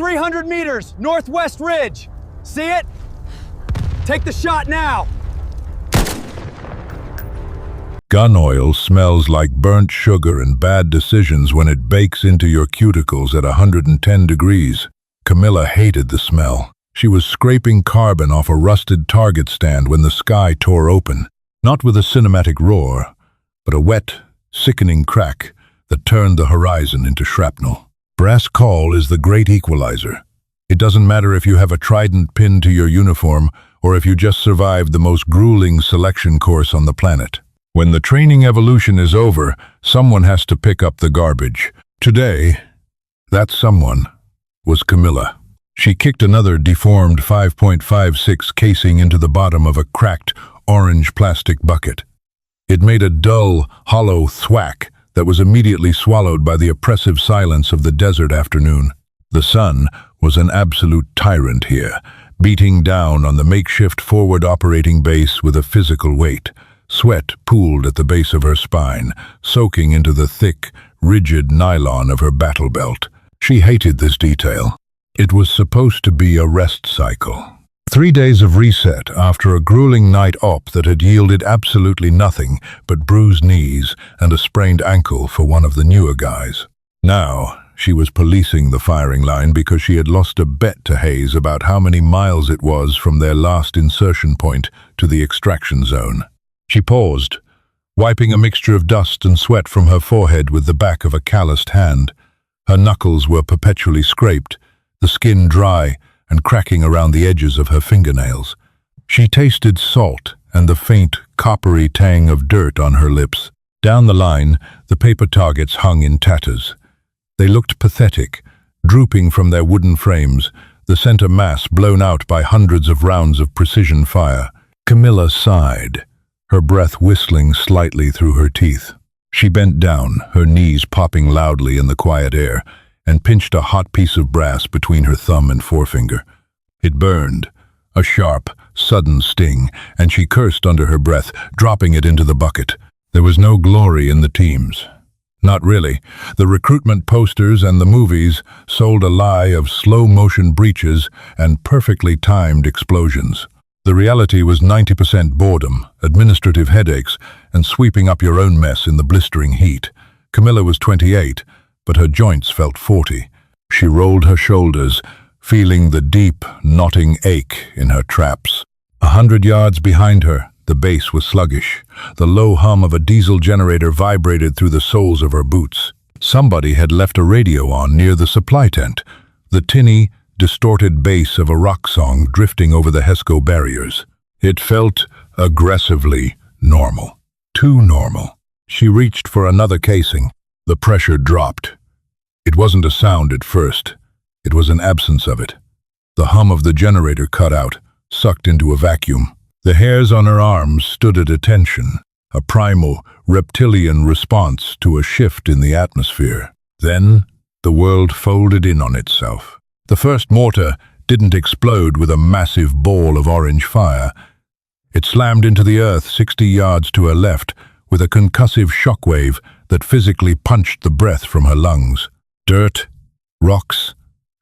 300 meters, northwest ridge. See it? Take the shot now. Gun oil smells like burnt sugar and bad decisions when it bakes into your cuticles at 110 degrees. Camilla hated the smell. She was scraping carbon off a rusted target stand when the sky tore open, not with a cinematic roar, but a wet, sickening crack that turned the horizon into shrapnel. Brass call is the great equalizer. It doesn't matter if you have a trident pinned to your uniform or if you just survived the most grueling selection course on the planet. When the training evolution is over, someone has to pick up the garbage. Today, that someone was Camilla. She kicked another deformed 5.56 casing into the bottom of a cracked orange plastic bucket. It made a dull, hollow thwack that was immediately swallowed by the oppressive silence of the desert afternoon. The sun was an absolute tyrant here, beating down on the makeshift forward operating base with a physical weight. Sweat pooled at the base of her spine, soaking into the thick, rigid nylon of her battle belt. She hated this detail. It was supposed to be a rest cycle. 3 days of reset after a grueling night op that had yielded absolutely nothing but bruised knees and a sprained ankle for one of the newer guys. Now, she was policing the firing line because she had lost a bet to Hayes about how many miles it was from their last insertion point to the extraction zone. She paused, wiping a mixture of dust and sweat from her forehead with the back of a calloused hand. Her knuckles were perpetually scraped, the skin dry and cracking around the edges of her fingernails. She tasted salt and the faint, coppery tang of dirt on her lips. Down the line, the paper targets hung in tatters. They looked pathetic, drooping from their wooden frames, the center mass blown out by hundreds of rounds of precision fire. Camilla sighed, her breath whistling slightly through her teeth. She bent down, her knees popping loudly in the quiet air, and pinched a hot piece of brass between her thumb and forefinger. It burned, a sharp, sudden sting, and she cursed under her breath, dropping it into the bucket. There was no glory in the teams. Not really. The recruitment posters and the movies sold a lie of slow-motion breaches and perfectly timed explosions. The reality was 90% boredom, administrative headaches, and sweeping up your own mess in the blistering heat. Camilla was 28, but her joints felt 40. She rolled her shoulders, feeling the deep, knotting ache in her traps. 100 yards behind her, the base was sluggish. The low hum of a diesel generator vibrated through the soles of her boots. Somebody had left a radio on near the supply tent, the tinny, distorted bass of a rock song drifting over the HESCO barriers. It felt aggressively normal. Too normal. She reached for another casing. The pressure dropped. It wasn't a sound at first. It was an absence of it. The hum of the generator cut out, sucked into a vacuum. The hairs on her arms stood at attention, a primal, reptilian response to a shift in the atmosphere. Then, the world folded in on itself. The first mortar didn't explode with a massive ball of orange fire. It slammed into the earth 60 yards to her left with a concussive shockwave that physically punched the breath from her lungs. Dirt, rocks,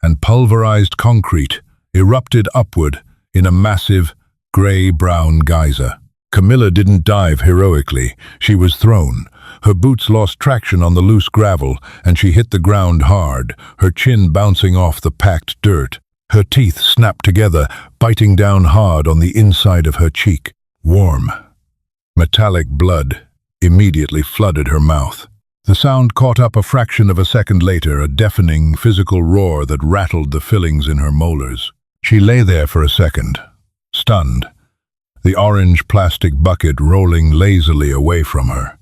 and pulverized concrete erupted upward in a massive, gray-brown geyser. Camilla didn't dive heroically. She was thrown. Her boots lost traction on the loose gravel, and she hit the ground hard, her chin bouncing off the packed dirt. Her teeth snapped together, biting down hard on the inside of her cheek. Warm, metallic blood immediately flooded her mouth. The sound caught up a fraction of a second later, a deafening, physical roar that rattled the fillings in her molars. She lay there for a second, stunned, the orange plastic bucket rolling lazily away from her,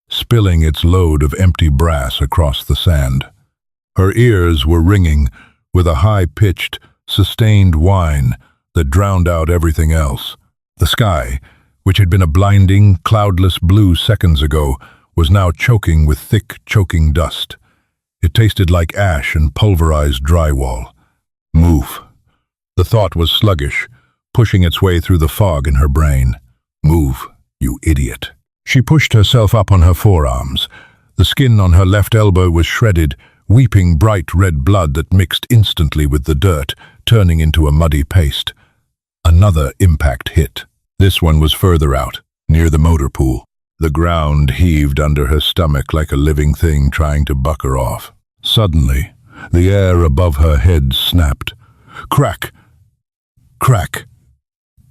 spilling its load of empty brass across the sand. Her ears were ringing with a high-pitched, sustained whine that drowned out everything else. The sky, which had been a blinding, cloudless blue seconds ago, was now choking with thick, choking dust. It tasted like ash and pulverized drywall. Move. The thought was sluggish, pushing its way through the fog in her brain. Move, you idiot. She pushed herself up on her forearms. The skin on her left elbow was shredded weeping bright red blood that mixed instantly with the dirt, turning into a muddy paste. Another impact hit. This one was further out, near the motor pool. The ground heaved under her stomach like a living thing trying to buck her off. Suddenly, the air above her head snapped. Crack! Crack!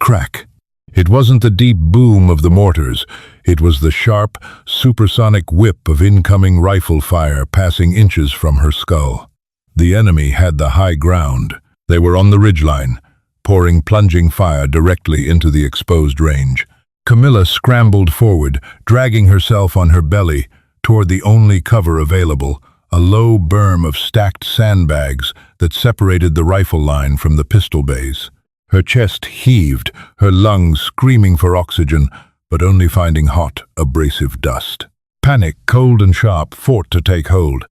Crack! It wasn't the deep boom of the mortars. It was the sharp, supersonic whip of incoming rifle fire passing inches from her skull. The enemy had the high ground. They were on the ridgeline, pouring plunging fire directly into the exposed range. Camilla scrambled forward, dragging herself on her belly toward the only cover available, a low berm of stacked sandbags that separated the rifle line from the pistol bays. Her chest heaved, her lungs screaming for oxygen, but only finding hot, abrasive dust. Panic, cold and sharp, fought to take hold.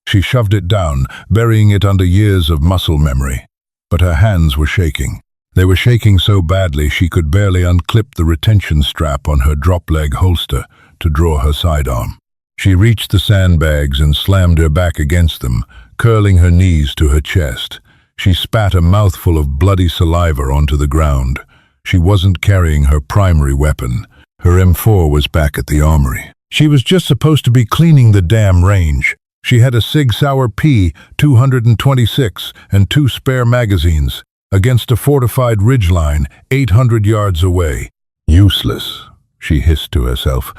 She shoved it down, burying it under years of muscle memory. But her hands were shaking. They were shaking so badly she could barely unclip the retention strap on her drop-leg holster to draw her sidearm. She reached the sandbags and slammed her back against them, curling her knees to her chest. She spat a mouthful of bloody saliva onto the ground. She wasn't carrying her primary weapon. Her M4 was back at the armory. She was just supposed to be cleaning the damn range. She had a Sig Sauer P 226 and 2 spare magazines against a fortified ridgeline 800 yards away. Useless, she hissed to herself,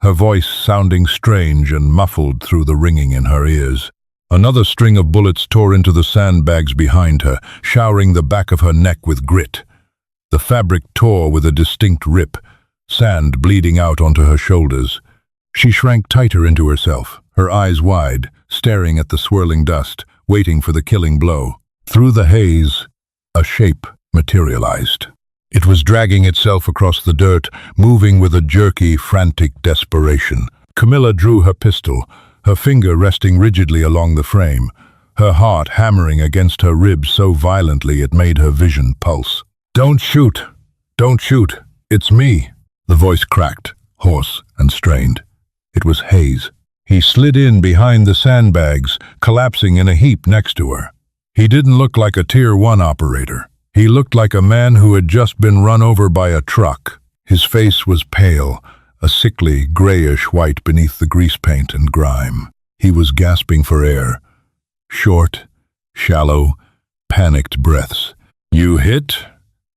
her voice sounding strange and muffled through the ringing in her ears. Another string of bullets tore into the sandbags behind her, showering the back of her neck with grit. The fabric tore with a distinct rip, sand bleeding out onto her shoulders. She shrank tighter into herself, her eyes wide, staring at the swirling dust, waiting for the killing blow. Through the haze, a shape materialized. It was dragging itself across the dirt, moving with a jerky, frantic desperation. Camilla drew her pistol, her finger resting rigidly along the frame, her heart hammering against her ribs so violently it made her vision pulse. "Don't shoot! Don't shoot! It's me!" The voice cracked, hoarse and strained. It was Hayes. He slid in behind the sandbags, collapsing in a heap next to her. He didn't look like a Tier 1 operator. He looked like a man who had just been run over by a truck. His face was pale, a sickly, grayish white beneath the grease paint and grime. He was gasping for air. Short, shallow, panicked breaths. "You hit?"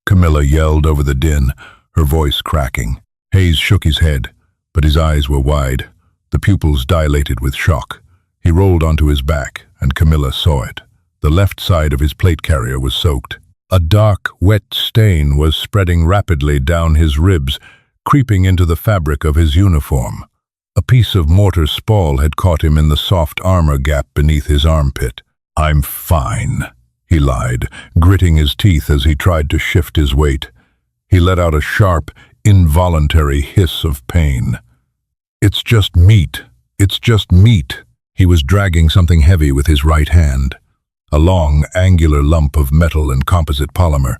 Camilla yelled over the din, her voice cracking. Hayes shook his head, but his eyes were wide, the pupils dilated with shock. He rolled onto his back, and Camilla saw it. The left side of his plate carrier was soaked. A dark, wet stain was spreading rapidly down his ribs, creeping into the fabric of his uniform. A piece of mortar spall had caught him in the soft armor gap beneath his armpit. "I'm fine," he lied, gritting his teeth as he tried to shift his weight. He let out a sharp, involuntary hiss of pain. "It's just meat. It's just meat." He was dragging something heavy with his right hand. A long, angular lump of metal and composite polymer,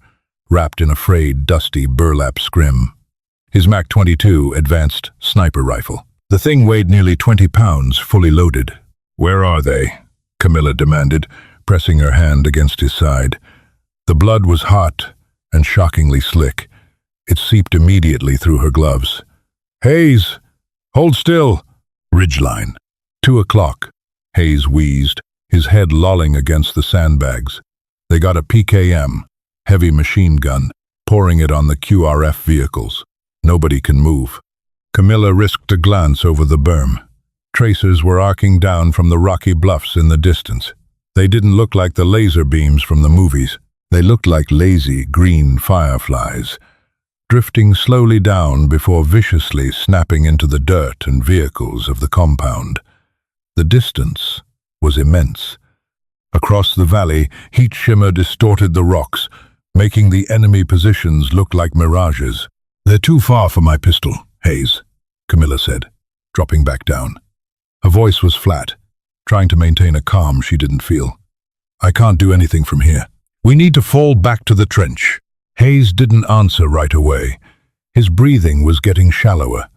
wrapped in a frayed, dusty burlap scrim. His MAC-22 advanced sniper rifle. The thing weighed nearly 20 pounds, fully loaded. "Where are they?" Camilla demanded, pressing her hand against his side. The blood was hot and shockingly slick. It seeped immediately through her gloves. "Hayes! Hold still!" Ridgeline. 2 o'clock. Hayes wheezed, his head lolling against the sandbags. They got a PKM, heavy machine gun, pouring it on the QRF vehicles. Nobody can move. Camilla risked a glance over the berm. Tracers were arcing down from the rocky bluffs in the distance. They didn't look like the laser beams from the movies. They looked like lazy green fireflies, drifting slowly down before viciously snapping into the dirt and vehicles of the compound. The distance was immense. Across the valley, heat shimmer distorted the rocks, making the enemy positions look like mirages. "They're too far for my pistol, Hayes," Camilla said, dropping back down. Her voice was flat, trying to maintain a calm she didn't feel. "I can't do anything from here. We need to fall back to the trench." Hayes didn't answer right away. His breathing was getting shallower.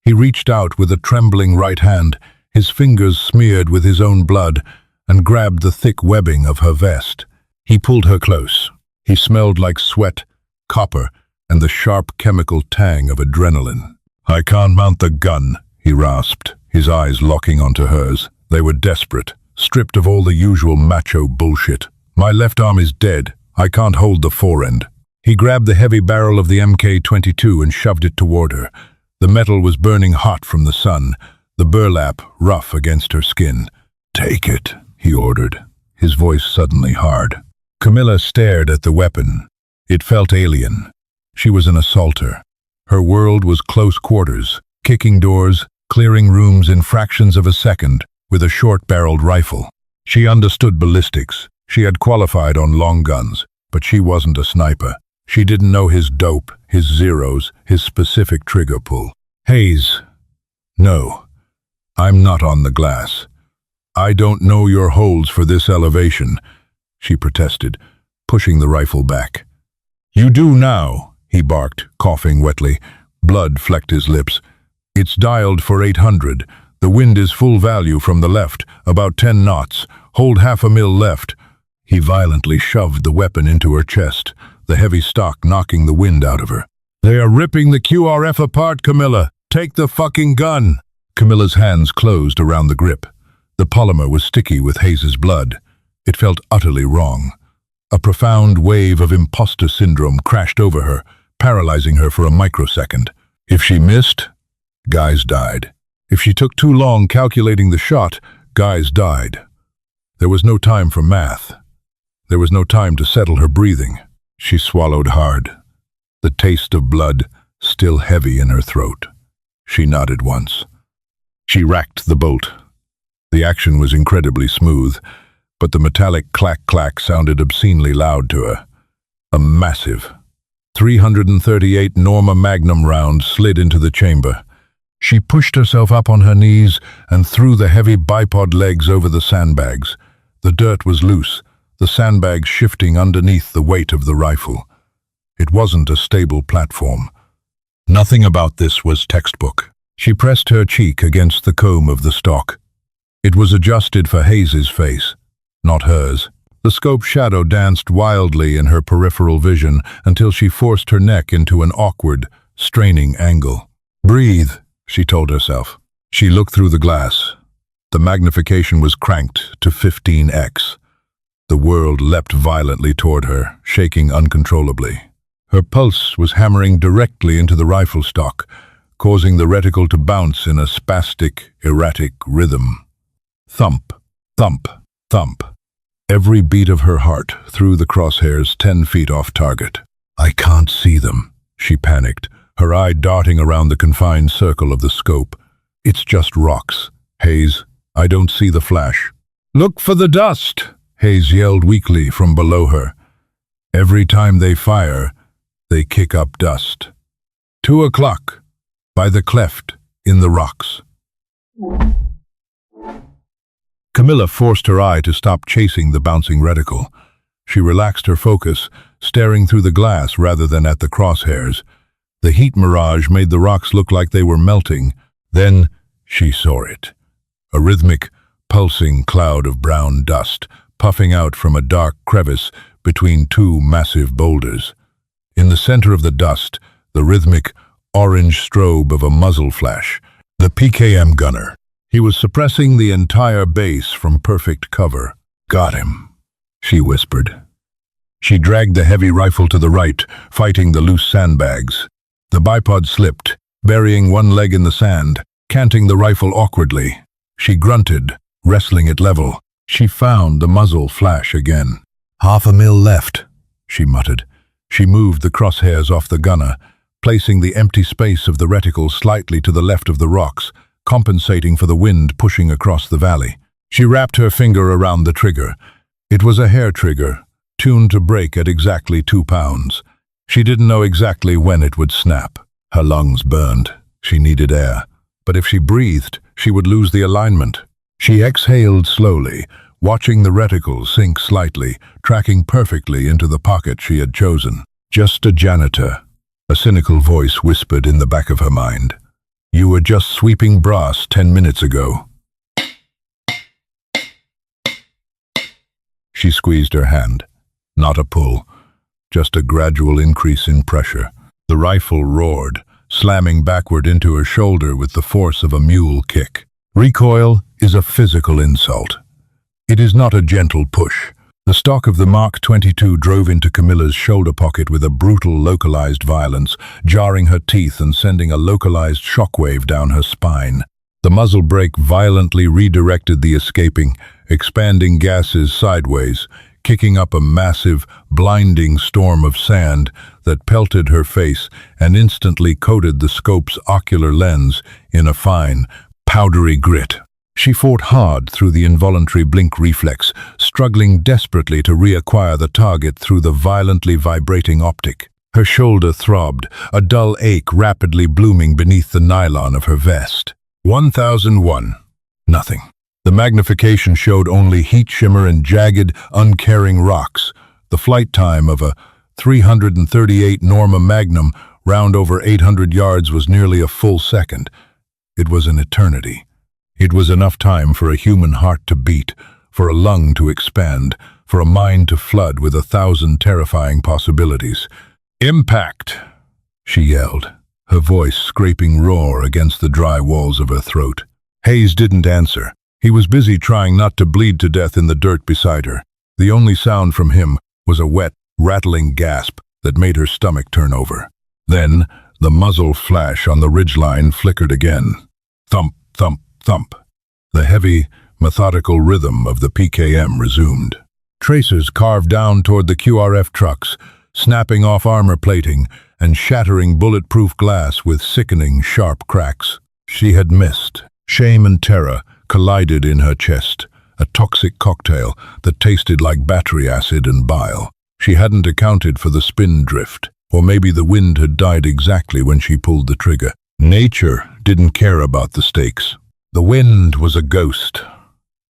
He reached out with a trembling right hand, his fingers smeared with his own blood, and grabbed the thick webbing of her vest. He pulled her close. He smelled like sweat, copper, and the sharp chemical tang of adrenaline. "I can't mount the gun," he rasped, his eyes locking onto hers. They were desperate, stripped of all the usual macho bullshit. "My left arm is dead. I can't hold the forend." He grabbed the heavy barrel of the MK-22 and shoved it toward her. The metal was burning hot from the sun, the burlap rough against her skin. "Take it," he ordered, his voice suddenly hard. Camilla stared at the weapon. It felt alien. She was an assaulter. Her world was close quarters, kicking doors, clearing rooms in fractions of a second with a short-barreled rifle. She understood ballistics. She had qualified on long guns, but she wasn't a sniper. She didn't know his dope, his zeros, his specific trigger pull. "Hayes, no, I'm not on the glass. I don't know your holds for this elevation," she protested, pushing the rifle back. "You do now," he barked, coughing wetly. Blood flecked his lips. "It's dialed for 800. The wind is full value from the left, about 10 knots. Hold half a mil left." He violently shoved the weapon into her chest, the heavy stock knocking the wind out of her. "They are ripping the QRF apart, Camilla. Take the fucking gun." Camilla's hands closed around the grip. The polymer was sticky with Hayes's blood. It felt utterly wrong. A profound wave of imposter syndrome crashed over her, paralyzing her for a microsecond. If she missed, guys died. If she took too long calculating the shot, guys died. There was no time for math. There was no time to settle her breathing. She swallowed hard, the taste of blood still heavy in her throat. She nodded once. She racked the bolt. The action was incredibly smooth, but the metallic clack-clack sounded obscenely loud to her. A massive 338 Norma Magnum round slid into the chamber. She pushed herself up on her knees and threw the heavy bipod legs over the sandbags. The dirt was loose, the sandbags shifting underneath the weight of the rifle. It wasn't a stable platform. Nothing about this was textbook. She pressed her cheek against the comb of the stock. It was adjusted for Hayes's face, not hers. The scope shadow danced wildly in her peripheral vision until she forced her neck into an awkward, straining angle. "Breathe," she told herself. She looked through the glass. The magnification was cranked to 15x. The world leapt violently toward her, shaking uncontrollably. Her pulse was hammering directly into the rifle stock, causing the reticle to bounce in a spastic, erratic rhythm. Thump, thump, thump. Every beat of her heart threw the crosshairs 10 feet off target. "I can't see them," she panicked, her eye darting around the confined circle of the scope. "It's just rocks. Hayes, I don't see the flash." "Look for the dust," Hayes yelled weakly from below her. "Every time they fire, they kick up dust. 2 o'clock, by the cleft in the rocks." Camilla forced her eye to stop chasing the bouncing reticle. She relaxed her focus, staring through the glass rather than at the crosshairs. The heat mirage made the rocks look like they were melting. Then she saw it. A rhythmic, pulsing cloud of brown dust, puffing out from a dark crevice between two massive boulders. In the center of the dust, the rhythmic, orange strobe of a muzzle flash. The PKM gunner. He was suppressing the entire base from perfect cover. "Got him," she whispered. She dragged the heavy rifle to the right, fighting the loose sandbags. The bipod slipped, burying one leg in the sand, canting the rifle awkwardly. She grunted, wrestling it level. She found the muzzle flash again. "Half a mil left," she muttered. She moved the crosshairs off the gunner, placing the empty space of the reticle slightly to the left of the rocks, compensating for the wind pushing across the valley. She wrapped her finger around the trigger. It was a hair trigger, tuned to break at exactly 2 pounds. She didn't know exactly when it would snap. Her lungs burned. She needed air. But if she breathed, she would lose the alignment. She exhaled slowly, watching the reticle sink slightly, tracking perfectly into the pocket she had chosen. "Just a janitor," a cynical voice whispered in the back of her mind. "You were just sweeping brass 10 minutes ago." She squeezed her hand. Not a pull, just a gradual increase in pressure. The rifle roared, slamming backward into her shoulder with the force of a mule kick. Recoil is a physical insult. It is not a gentle push. The stock of the Mark 22 drove into Camilla's shoulder pocket with a brutal, localized violence, jarring her teeth and sending a localized shockwave down her spine. The muzzle brake violently redirected the escaping, expanding gases sideways, kicking up a massive, blinding storm of sand that pelted her face and instantly coated the scope's ocular lens in a fine, powdery grit. She fought hard through the involuntary blink reflex, struggling desperately to reacquire the target through the violently vibrating optic. Her shoulder throbbed, a dull ache rapidly blooming beneath the nylon of her vest. 1001. Nothing. The magnification showed only heat shimmer and jagged, uncaring rocks. The flight time of a 338 Norma Magnum round over 800 yards was nearly a full second. It was an eternity. It was enough time for a human heart to beat, for a lung to expand, for a mind to flood with 1,000 terrifying possibilities. "Impact!" she yelled, her voice scraping raw against the dry walls of her throat. Hayes didn't answer. He was busy trying not to bleed to death in the dirt beside her. The only sound from him was a wet, rattling gasp that made her stomach turn over. Then, the muzzle flash on the ridgeline flickered again. Thump, thump, thump. The heavy, methodical rhythm of the PKM resumed. Tracers carved down toward the QRF trucks, snapping off armor plating and shattering bulletproof glass with sickening, sharp cracks. She had missed. Shame and terror collided in her chest, a toxic cocktail that tasted like battery acid and bile. She hadn't accounted for the spin drift, or maybe the wind had died exactly when she pulled the trigger. Nature didn't care about the stakes. The wind was a ghost,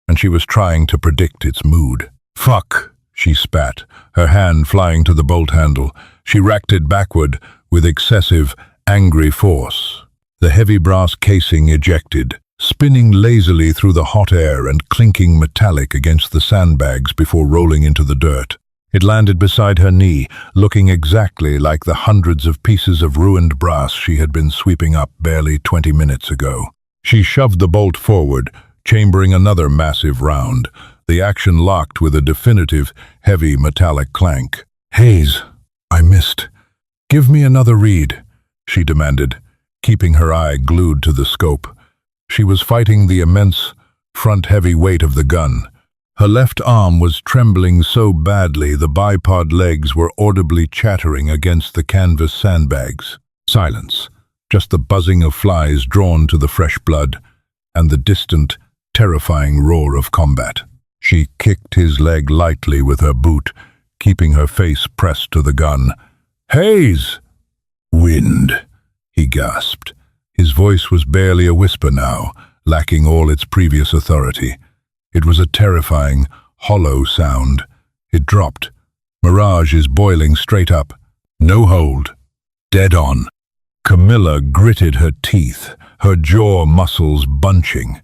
and she was trying to predict its mood. "Fuck," she spat, her hand flying to the bolt handle. She racked it backward with excessive, angry force. The heavy brass casing ejected, spinning lazily through the hot air and clinking metallic against the sandbags before rolling into the dirt. It landed beside her knee, looking exactly like the hundreds of pieces of ruined brass she had been sweeping up barely 20 minutes ago. She shoved the bolt forward, chambering another massive round. The action locked with a definitive, heavy metallic clank. "Hayes, I missed. Give me another read," she demanded, keeping her eye glued to the scope. She was fighting the immense, front-heavy weight of the gun. Her left arm was trembling so badly the bipod legs were audibly chattering against the canvas sandbags. Silence, just the buzzing of flies drawn to the fresh blood, and the distant, terrifying roar of combat. She kicked his leg lightly with her boot, keeping her face pressed to the gun. "Hayes!" "Wind," he gasped. His voice was barely a whisper now, lacking all its previous authority. It was a terrifying, hollow sound. It dropped. Mirage is boiling straight up. No hold. Dead on. Camilla gritted her teeth, her jaw muscles bunching.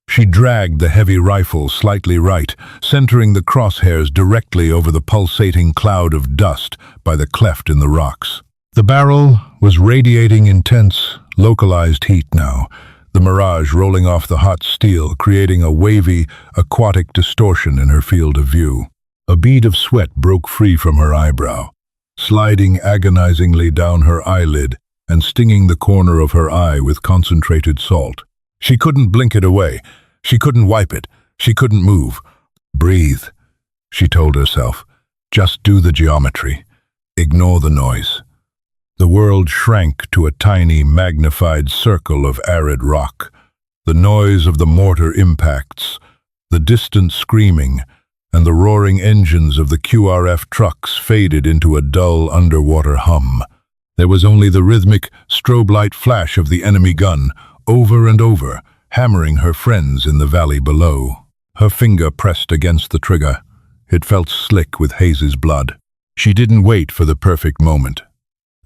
She dragged the heavy rifle slightly right, centering the crosshairs directly over the pulsating cloud of dust by the cleft in the rocks. The barrel was radiating intense, localized heat now, the mirage rolling off the hot steel, creating a wavy, aquatic distortion in her field of view. A bead of sweat broke free from her eyebrow, sliding agonizingly down her eyelid and stinging the corner of her eye with concentrated salt. She couldn't blink it away. She couldn't wipe it. She couldn't move. "Breathe," she told herself. "Just do the geometry. Ignore the noise." The world shrank to a tiny, magnified circle of arid rock. The noise of the mortar impacts, the distant screaming, and the roaring engines of the QRF trucks faded into a dull underwater hum. There was only the rhythmic, strobe light flash of the enemy gun, over and over, hammering her friends in the valley below. Her finger pressed against the trigger. It felt slick with Hayes' blood. She didn't wait for the perfect moment.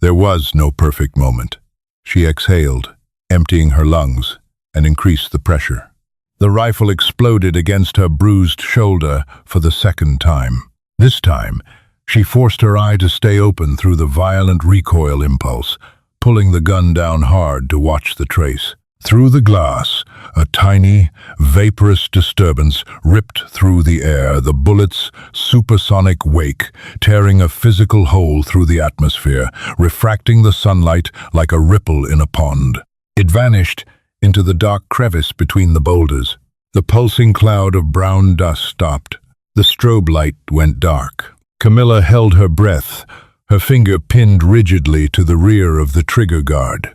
There was no perfect moment. She exhaled, emptying her lungs, and increased the pressure. The rifle exploded against her bruised shoulder for the second time. This time, she forced her eye to stay open through the violent recoil impulse, pulling the gun down hard to watch the trace. Through the glass, a tiny, vaporous disturbance ripped through the air, the bullet's supersonic wake tearing a physical hole through the atmosphere, refracting the sunlight like a ripple in a pond. It vanished into the dark crevice between the boulders. The pulsing cloud of brown dust stopped. The strobe light went dark. Camilla held her breath, her finger pinned rigidly to the rear of the trigger guard.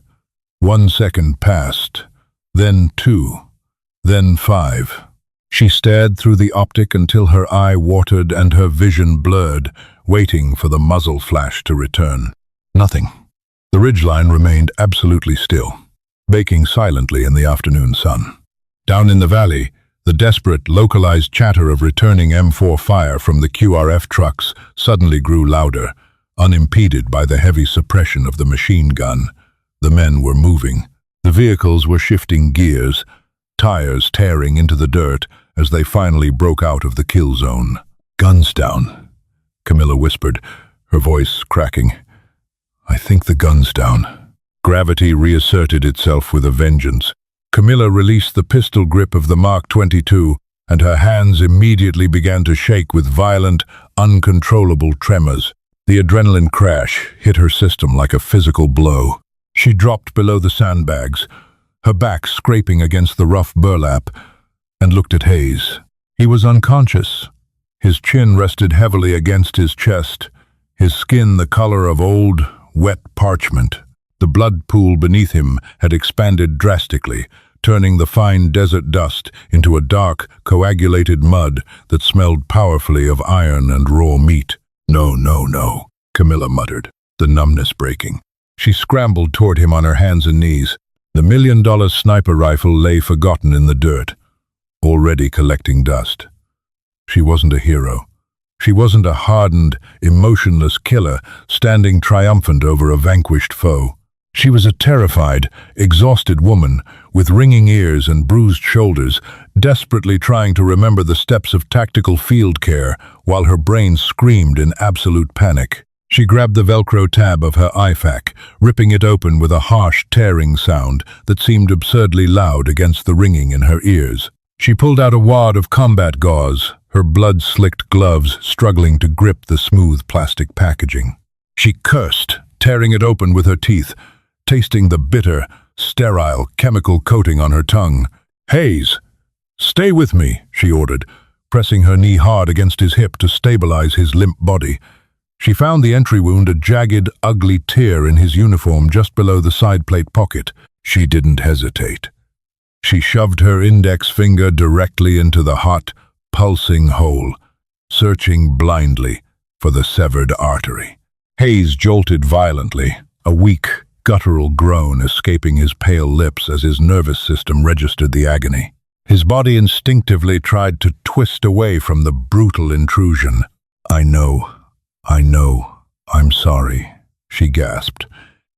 1 second passed, then 2, then 5. She stared through the optic until her eye watered and her vision blurred, waiting for the muzzle flash to return. Nothing. The ridgeline remained absolutely still, baking silently in the afternoon sun. Down in the valley, the desperate, localized chatter of returning M4 fire from the QRF trucks suddenly grew louder, unimpeded by the heavy suppression of the machine gun. The men were moving. The vehicles were shifting gears, tires tearing into the dirt as they finally broke out of the kill zone. "Guns down," Camilla whispered, her voice cracking. "I think the gun's down." Gravity reasserted itself with a vengeance. Camilla released the pistol grip of the Mark 22, and her hands immediately began to shake with violent, uncontrollable tremors. The adrenaline crash hit her system like a physical blow. She dropped below the sandbags, her back scraping against the rough burlap, and looked at Hayes. He was unconscious. His chin rested heavily against his chest, his skin the color of old, wet parchment. The blood pool beneath him had expanded drastically, turning the fine desert dust into a dark, coagulated mud that smelled powerfully of iron and raw meat. "No, no, no," Camilla muttered, the numbness breaking. She scrambled toward him on her hands and knees. The $1 million sniper rifle lay forgotten in the dirt, already collecting dust. She wasn't a hero. She wasn't a hardened, emotionless killer standing triumphant over a vanquished foe. She was a terrified, exhausted woman with ringing ears and bruised shoulders, desperately trying to remember the steps of tactical field care while her brain screamed in absolute panic. She grabbed the Velcro tab of her IFAK, ripping it open with a harsh, tearing sound that seemed absurdly loud against the ringing in her ears. She pulled out a wad of combat gauze, her blood-slicked gloves struggling to grip the smooth plastic packaging. She cursed, tearing it open with her teeth, tasting the bitter, sterile, chemical coating on her tongue. "Hayes, stay with me," she ordered, pressing her knee hard against his hip to stabilize his limp body. She found the entry wound a jagged, ugly tear in his uniform just below the side plate pocket. She didn't hesitate. She shoved her index finger directly into the hot, pulsing hole, searching blindly for the severed artery. Hayes jolted violently, a weak, guttural groan escaping his pale lips as his nervous system registered the agony. His body instinctively tried to twist away from the brutal intrusion. I know, I'm sorry," she gasped,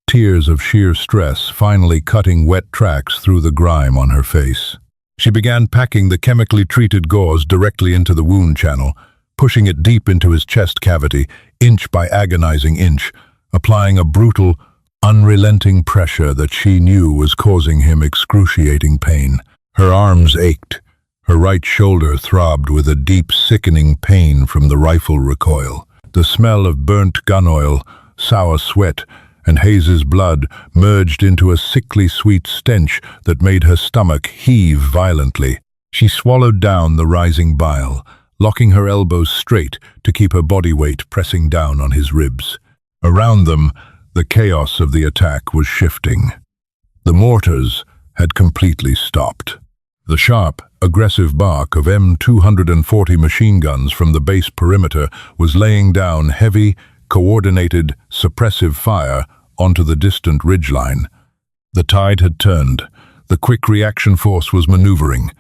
tears of sheer stress finally cutting wet tracks through the grime on her face. She began packing the chemically treated gauze directly into the wound channel, pushing it deep into his chest cavity, inch by agonizing inch, applying a brutal, unrelenting pressure that she knew was causing him excruciating pain. Her arms ached. Her right shoulder throbbed with a deep, sickening pain from the rifle recoil. The smell of burnt gun oil, sour sweat, and Hayes's blood merged into a sickly sweet stench that made her stomach heave violently. She swallowed down the rising bile, locking her elbows straight to keep her body weight pressing down on his ribs. Around them, the chaos of the attack was shifting. The mortars had completely stopped. The sharp, aggressive bark of M240 machine guns from the base perimeter was laying down heavy, coordinated, suppressive fire onto the distant ridgeline. The tide had turned. The quick reaction force was maneuvering.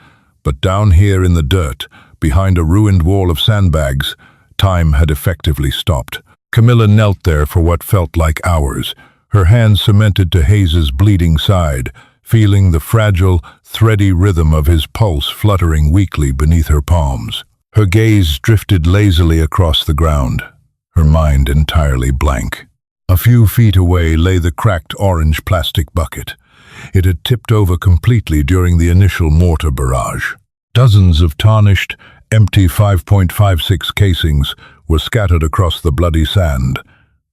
But down here in the dirt, behind a ruined wall of sandbags, time had effectively stopped. Camilla knelt there for what felt like hours, her hands cemented to Hayes's bleeding side, feeling the fragile, thready rhythm of his pulse fluttering weakly beneath her palms. Her gaze drifted lazily across the ground, her mind entirely blank. A few feet away lay the cracked orange plastic bucket. It had tipped over completely during the initial mortar barrage. Dozens of tarnished, empty 5.56 casings were scattered across the bloody sand,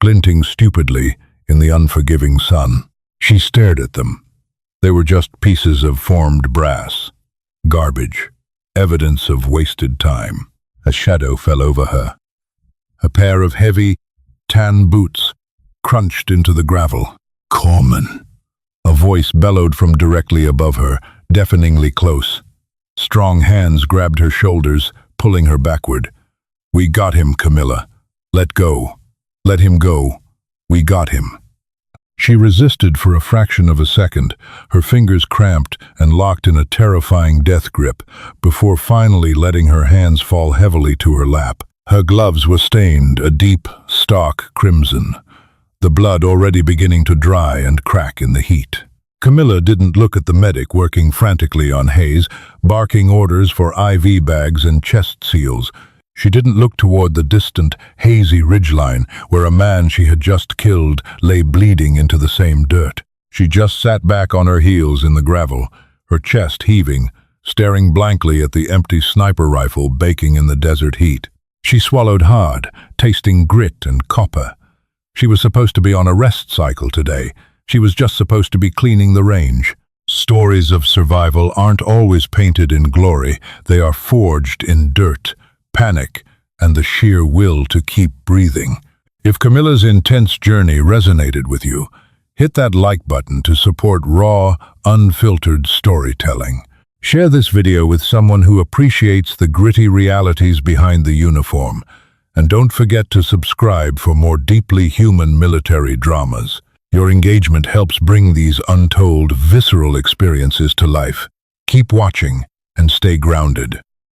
glinting stupidly in the unforgiving sun. She stared at them. They were just pieces of formed brass. Garbage. Evidence of wasted time. A shadow fell over her. A pair of heavy, tan boots crunched into the gravel. Corman. A voice bellowed from directly above her, deafeningly close. Strong hands grabbed her shoulders, pulling her backward. We got him, Camilla. Let go. Let him go. We got him. She resisted for a fraction of a second, her fingers cramped and locked in a terrifying death grip, before finally letting her hands fall heavily to her lap. Her gloves were stained a deep, stark crimson, the blood already beginning to dry and crack in the heat. Camilla didn't look at the medic working frantically on Hayes, barking orders for IV bags and chest seals. She didn't look toward the distant, hazy ridgeline where a man she had just killed lay bleeding into the same dirt. She just sat back on her heels in the gravel, her chest heaving, staring blankly at the empty sniper rifle baking in the desert heat. She swallowed hard, tasting grit and copper. She was supposed to be on a rest cycle today. She was just supposed to be cleaning the range. Stories of survival aren't always painted in glory. They are forged in dirt, panic, and the sheer will to keep breathing. If Camilla's intense journey resonated with you, hit that like button to support raw, unfiltered storytelling. Share this video with someone who appreciates the gritty realities behind the uniform. And don't forget to subscribe for more deeply human military dramas. Your engagement helps bring these untold, visceral experiences to life. Keep watching and stay grounded.